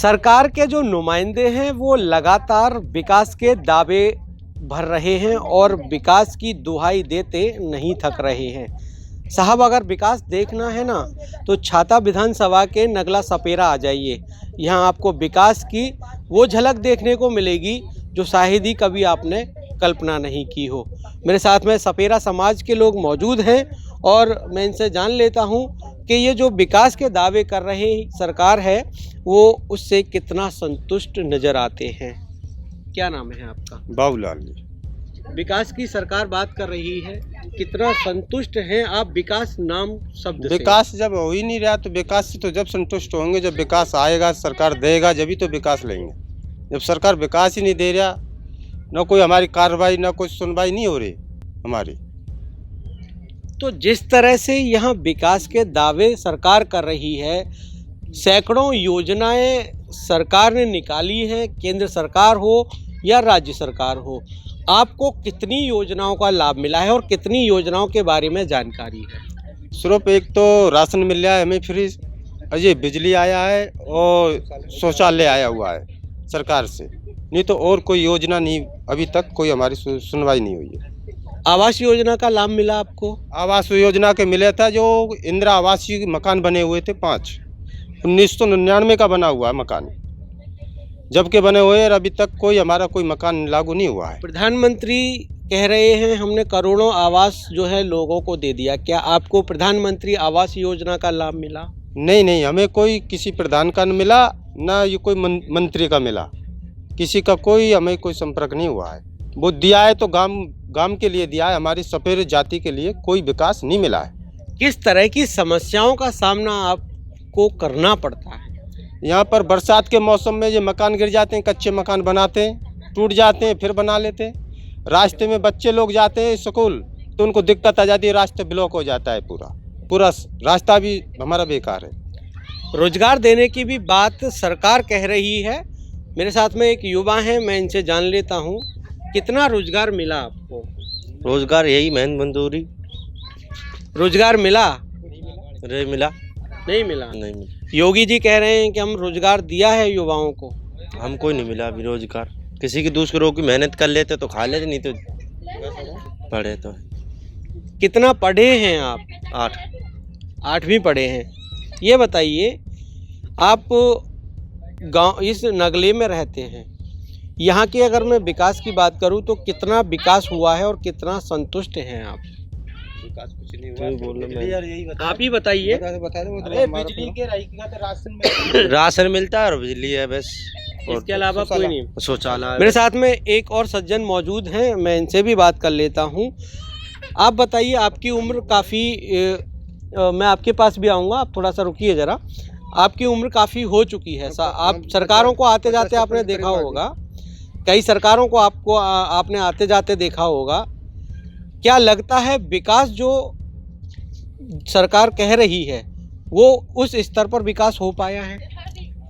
सरकार के जो नुमाइंदे हैं वो लगातार विकास के दावे भर रहे हैं और विकास की दुहाई देते नहीं थक रहे हैं। साहब, अगर विकास देखना है ना तो छाता विधानसभा के नगला सपेरा आ जाइए। यहाँ आपको विकास की वो झलक देखने को मिलेगी जो शायद ही कभी आपने कल्पना नहीं की हो। मेरे साथ में सपेरा समाज के लोग मौजूद हैं और मैं इनसे जान लेता हूँ कि ये जो विकास के दावे कर रहे सरकार है वो उससे कितना संतुष्ट नज़र आते हैं। क्या नाम है आपका? बाबूलाल जी। विकास की सरकार बात कर रही है, कितना संतुष्ट हैं आप विकास नाम शब्द से? विकास जब हो ही नहीं रहा तो विकास से तो जब संतुष्ट होंगे, जब विकास आएगा सरकार देगा जब ही तो विकास लेंगे। जब सरकार विकास ही नहीं दे रहा, ना कोई हमारी कार्रवाई ना कोई सुनवाई नहीं हो रही हमारी। तो जिस तरह से यहाँ विकास के दावे सरकार कर रही है, सैकड़ों योजनाएं सरकार ने निकाली हैं, केंद्र सरकार हो या राज्य सरकार हो, आपको कितनी योजनाओं का लाभ मिला है और कितनी योजनाओं के बारे में जानकारी है? सिर्फ एक तो राशन मिल रहा है हमें फ्री, अजय बिजली आया है और शौचालय आया हुआ है सरकार से, नहीं तो और कोई योजना नहीं, अभी तक कोई हमारी सुनवाई नहीं हुई है। आवास योजना का लाभ मिला आपको? आवास योजना के मिले था, जो इंदिरा आवासीय मकान बने हुए थे 5, 1999 का बना हुआ है मकान, जबकि बने हुए और अभी तक कोई हमारा कोई मकान लागू नहीं हुआ है। प्रधानमंत्री कह रहे हैं हमने करोड़ों आवास जो है लोगों को दे दिया, क्या आपको प्रधानमंत्री आवास योजना का लाभ मिला? नहीं, हमें कोई किसी प्रधान का न मिला, ना ये कोई मंत्री का मिला, किसी का कोई हमें कोई संपर्क नहीं हुआ है। वो दिया है तो गांव के लिए दिया है, हमारी सपेरे जाति के लिए कोई विकास नहीं मिला है। किस तरह की समस्याओं का सामना आपको करना पड़ता है? यहाँ पर बरसात के मौसम में ये मकान गिर जाते हैं, कच्चे मकान बनाते हैं, टूट जाते हैं, फिर बना लेते हैं। रास्ते में बच्चे लोग जाते हैं स्कूल तो उनको दिक्कत आ जाती है, रास्ता ब्लॉक हो जाता है, पूरा रास्ता भी हमारा बेकार है। रोजगार देने की भी बात सरकार कह रही है। मेरे साथ में एक युवा है, मैं इनसे जान लेता हूँ, कितना रोजगार मिला आपको? रोजगार यही मेहनत मजदूरी। रोजगार मिला? अरे मिला नहीं मिला। नहीं मिला। योगी जी कह रहे हैं कि हम रोजगार दिया है युवाओं को। हमको नहीं मिला अभी रोजगार। किसी की दूसरों की मेहनत कर लेते तो खा लेते, नहीं तो पढ़े तो। कितना पढ़े हैं आप? 8। 8वीं पढ़े हैं। ये बताइए, आप गांव इस नगले में रहते हैं, यहाँ के अगर मैं विकास की बात करूँ तो कितना विकास हुआ है और कितना संतुष्ट हैं आप? विकास कुछ नहीं हुआ। आप ही बताइए। बिजली के राशन मिलता है और बिजली है बस, इसके अलावा कोई नहीं। शौचालय। मेरे साथ में एक और सज्जन मौजूद हैं, मैं इनसे भी बात कर लेता हूँ। आप बताइए, आपकी उम्र काफ़ी मैं आपके पास भी आऊँगा, आप थोड़ा सा रुकिए ज़रा। आपकी उम्र काफ़ी हो चुकी है, आप सरकारों को आते जाते आपने देखा होगा, कई सरकारों को आपने आते जाते देखा होगा। क्या लगता है विकास जो सरकार कह रही है वो उस स्तर पर विकास हो पाया है?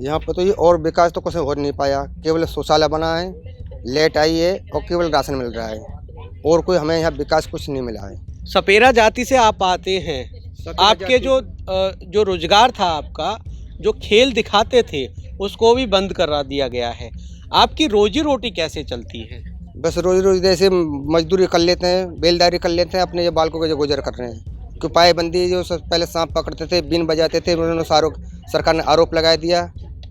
यहाँ पर तो ये और विकास तो कुछ हो नहीं पाया, केवल शौचालय बना है, लाइट आई है और केवल राशन मिल रहा है, और कोई हमें यहाँ विकास कुछ नहीं मिला है। सपेरा जाति से आप आते हैं, आपके जो रोजगार था, आपका जो खेल दिखाते थे उसको भी बंद करा दिया गया है। आपकी रोजी रोटी कैसे चलती है? बस रोज जैसे मजदूरी कर लेते हैं, बेलदारी कर लेते हैं, अपने जो बालकों के जो गुजर कर रहे हैं। कि पाएबंदी जो पहले सांप पकड़ते थे, बीन बजाते थे, उन्होंने सरकार ने आरोप लगा दिया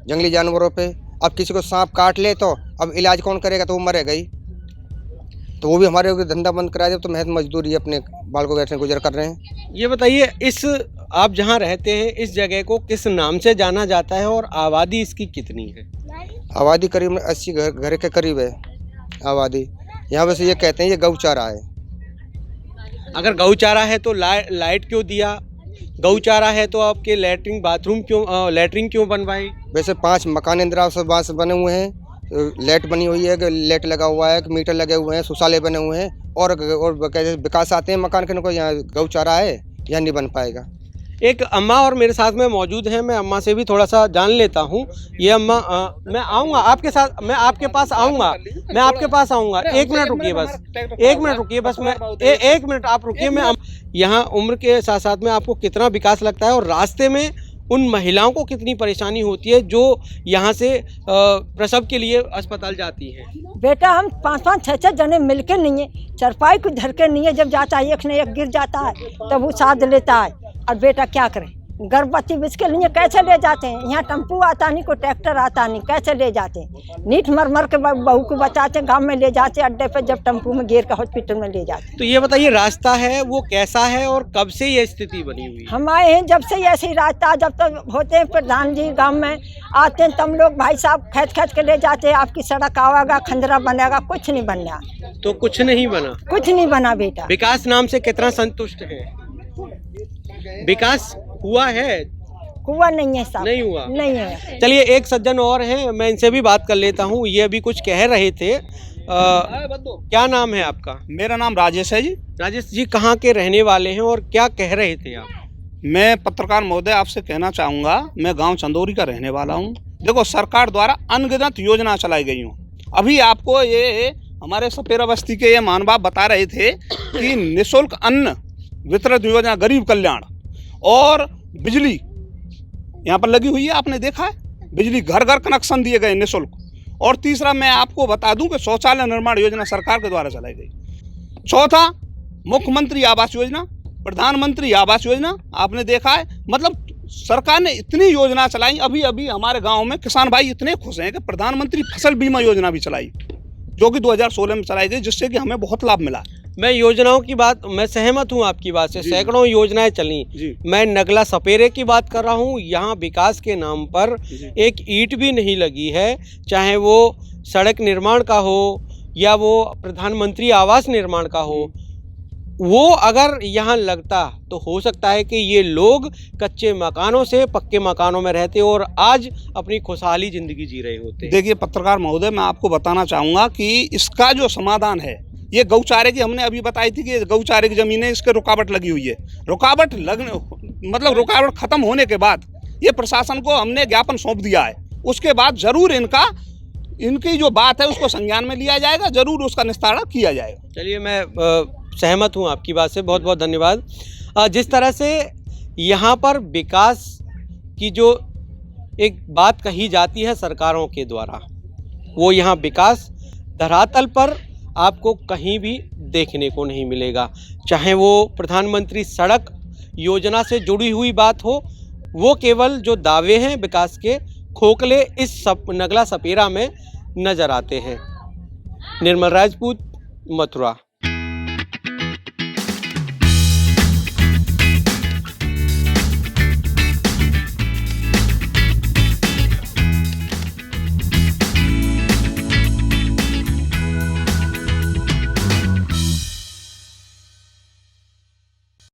जंगली जानवरों पे। अब किसी को सांप काट ले तो अब इलाज कौन करेगा, तो वो मरेगा ही। तो वो भी हमारे धंधा बंद करा दे, तो महज मजदूरी अपने बालकों के गुजर कर रहे हैं। ये बताइए, इस आप जहाँ रहते हैं इस जगह को किस नाम से जाना जाता है और आबादी इसकी कितनी है? आबादी करीब 80 घर के करीब है आबादी। यहाँ वैसे ये कहते हैं ये गौचारा है। अगर गौचारा है तो लाइट क्यों दिया? गौचारा है तो आपके लैट्रिन बाथरूम क्यों बनवाए? वैसे 5 मकान इंदिरा आवास बने हुए हैं, लाइट बनी हुई है, लाइट लगा हुआ है, मीटर लगे हुए हैं, शौचालय बने हुए हैं, और विकास आते हैं मकान के, यहाँ गौचारा है, यहाँ नहीं बन पाएगा। एक अम्मा और मेरे साथ में मौजूद हैं, मैं अम्मा से भी थोड़ा सा जान लेता हूँ। ये अम्मा, मैं आऊँगा आपके साथ, मैं आपके पास आऊँगा, एक मिनट रुकिए बस, मैं एक मिनट आप रुकिए। मैं यहाँ उम्र के साथ साथ में आपको कितना विकास लगता है और रास्ते में उन महिलाओं को कितनी परेशानी होती है जो यहाँ से प्रसव के लिए अस्पताल जाती हैं। बेटा हम 5-5, 6-6 जने मिलके नहीं है, चरपाई कुछ धर के नहीं है, जब जाता है एक ने एक गिर जाता है तब वो साथ लेता है। और बेटा क्या करे, गर्भवती बिस्के लिए कैसे ले जाते हैं, यहाँ टेम्पू आता नहीं, कोई ट्रैक्टर आता नहीं, कैसे ले जाते हैं। नीट मर मर के बहू को बचाते, गांव में ले जाते अड्डे पे, जब टेम्पू में गिर के हॉस्पिटल में ले जाते। तो ये बताइए रास्ता है वो कैसा है और कब से ये स्थिति बनी हुई है? हम आए हैं जब से ऐसे ही रास्ता, जब तक होते हैं प्रधान जी गांव में आते हैं तब लोग भाई साहब खींच के ले जाते हैं, आपकी सड़क आवेगा, खंडरा बनेगा, कुछ नहीं बनना। तो कुछ नहीं बना, कुछ नहीं बना बेटा। विकास नाम से कितना संतुष्ट है? विकास हुआ है? हुआ नहीं है साहब, नहीं हुआ, नहीं है। चलिए एक सज्जन और हैं, मैं इनसे भी बात कर लेता हूँ। ये अभी कुछ कह रहे थे। क्या नाम है आपका? मेरा नाम राजेश है जी। राजेश जी कहाँ के रहने वाले हैं और क्या कह रहे थे आप? मैं पत्रकार महोदय आपसे कहना चाहूँगा, मैं गांव चंदौरी का रहने वाला हूँ। देखो सरकार द्वारा अनगिनत योजना चलाई गई हूँ। अभी आपको ये हमारे सपेरा बस्ती के ये महानुभाव बता रहे थे कि निःशुल्क अन्न वितरण योजना, गरीब कल्याण और बिजली यहाँ पर लगी हुई है, आपने देखा है, बिजली घर घर कनेक्शन दिए गए निःशुल्क। और तीसरा मैं आपको बता दूं कि शौचालय निर्माण योजना सरकार के द्वारा चलाई गई। चौथा मुख्यमंत्री आवास योजना, प्रधानमंत्री आवास योजना आपने देखा है। मतलब सरकार ने इतनी योजना चलाई। अभी अभी हमारे गांव में किसान भाई इतने खुश हैं कि प्रधानमंत्री फसल बीमा योजना भी चलाई, जो कि 2016 में चलाई गई, जिससे कि हमें बहुत लाभ मिला। मैं योजनाओं की बात, मैं सहमत हूं आपकी बात से, सैकड़ों योजनाएं चली। मैं नगला सपेरे की बात कर रहा हूं। यहाँ विकास के नाम पर एक ईंट भी नहीं लगी है, चाहे वो सड़क निर्माण का हो या वो प्रधानमंत्री आवास निर्माण का हो। वो अगर यहाँ लगता तो हो सकता है कि ये लोग कच्चे मकानों से पक्के मकानों में रहते और आज अपनी खुशहाली जिंदगी जी रहे होते। देखिए पत्रकार महोदय, मैं आपको बताना चाहूँगा कि इसका जो समाधान है, ये गौचारे की हमने अभी बताई थी कि गौचारे की ज़मीनें, इसके रुकावट लगी हुई है। रुकावट लगने मतलब रुकावट ख़त्म होने के बाद ये प्रशासन को हमने ज्ञापन सौंप दिया है। उसके बाद ज़रूर इनकी जो बात है उसको संज्ञान में लिया जाएगा, ज़रूर उसका निस्तारण किया जाएगा। चलिए मैं सहमत हूँ आपकी बात से, बहुत बहुत धन्यवाद। जिस तरह से यहाँ पर विकास की जो एक बात कही जाती है सरकारों के द्वारा, वो यहाँ विकास धरातल पर आपको कहीं भी देखने को नहीं मिलेगा। चाहे वो प्रधानमंत्री सड़क योजना से जुड़ी हुई बात हो, वो केवल जो दावे हैं विकास के खोखले इस नगला सपेरा में नज़र आते हैं। निर्मल राजपूत, मथुरा।